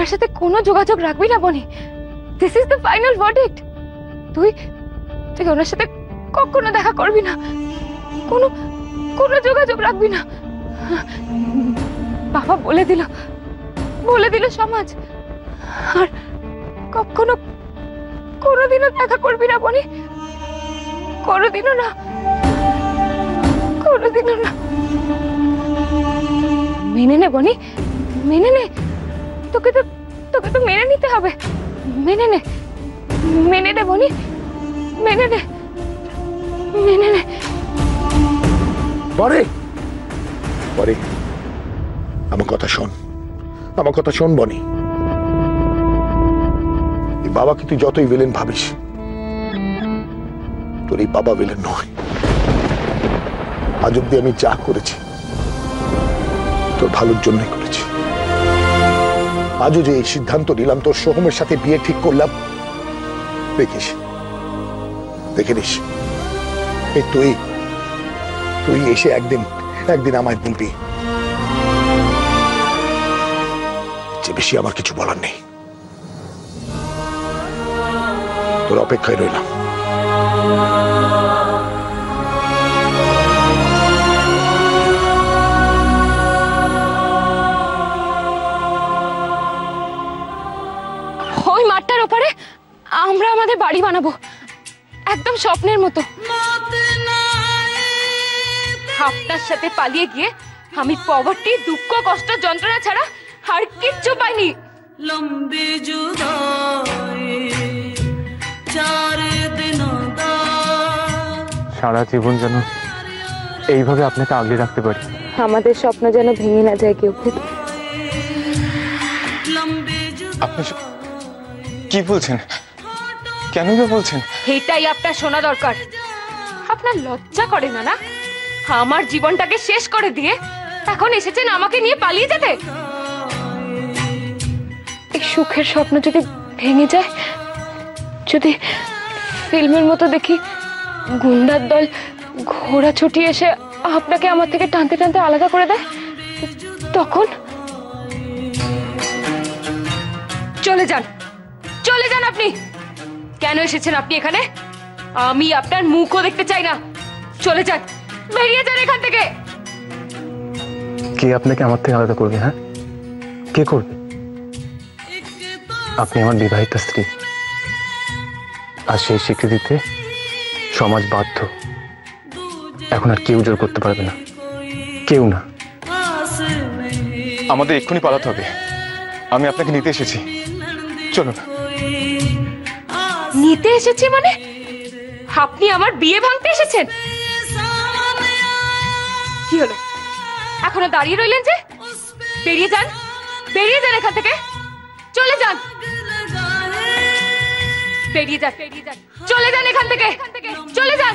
ওনার সাথে কোনো যোগাযোগ রাখবি না বনি। This is the final verdict. তুই তুই ওনার সাথে কখনো দেখা করবি না, কোনো কোনো যোগাযোগ রাখবি না। বাবা বলে দিল সমাজ। আর কখনো কোনোদিনও দেখা করবি না বনি, কোনোদিনও না, কোনোদিনও না। মেনে নে বনি, মেনে নে। তোকে তো মেনে নিতে হবে। মেনে নে, মেনে নে বনি, মেনে নে, মেনে নে। পরে পরে আমার কথা শোন, আমার কথা শোন বনি। এই বাবাকে তুই যতই ভিলেন ভাবিস, তোর এই বাবা ভিলেন নয়। আজ অব্দি আমি যা করেছি তোর ভালোর জন্যই করেছি। আজও যে এই সিদ্ধান্ত নিলাম, তোর সোহমের সাথে বিয়ে ঠিক করলাম, দেখিস, দেখে নিস এই তুই এসে একদিন আমায় বলবি। যে বেশি আমার কিছু বলার নেই, তোর অপেক্ষায় রইলাম। ওই মাঠটার ওপারে আমরা আমাদের বাড়ি বানাবো, একদম স্বপ্নের মতো। আপনার সাথে পালিয়ে গিয়ে আমি পভার্টি, দুঃখ, কষ্ট, যন্ত্রণা ছাড়া আর কিচ্ছু পাইনি। সারা জীবন যেন এইভাবে আপনাকে আগলে রাখতে পারি। আমাদের স্বপ্ন যেন ভেঙে না যায় কেউ। আপনি কি বলছেন? কেন বলছেন? এটাই আপনার শোনা দরকার। আপনার লজ্জা করে না? না, আমার জীবনটাকে শেষ করে দিয়ে এখন এসেছেন আমাকে নিয়ে পালিয়ে যেতে। এই সুখের স্বপ্ন যদি ভেঙে যায়, যদি ফিল্মের মতো দেখি গুন্ডার দল ঘোড়া ছুটিয়ে এসে আপনাকে আমার থেকে টানতে টানতে আলাদা করে দেয়, তখন চলে যান, চলে যান। আপনি কেন এসেছেন আপনি এখানে? আমি আপনার মুখও দেখতে চাই না। চলে যান, বেরিয়ে যান এখান থেকে। কে আপনাকে আমার থেকে আলাদা করবে? হ্যাঁ, কে করবে? আপনি আমার বিবাহিত স্ত্রী, আর সেই স্বীকৃতিতে সমাজ বাধ্য। এখন আর কেউ জোর করতে পারবে না, কেউ না। আমাদের এক্ষুনি পালাতে হবে। আমি আপনাকে নিতে এসেছি, চলুন। নিতে এসেছি মানে? আপনি আমার বিয়ে ভাঙতে এসেছেন? কি হলো, এখনো দাঁড়িয়ে রইলেন যে? বেরিয়ে যান, বেরিয়ে যান এখান থেকে। চলে যান, বেরিয়ে যান, চলে যান এখান থেকে, চলে যান।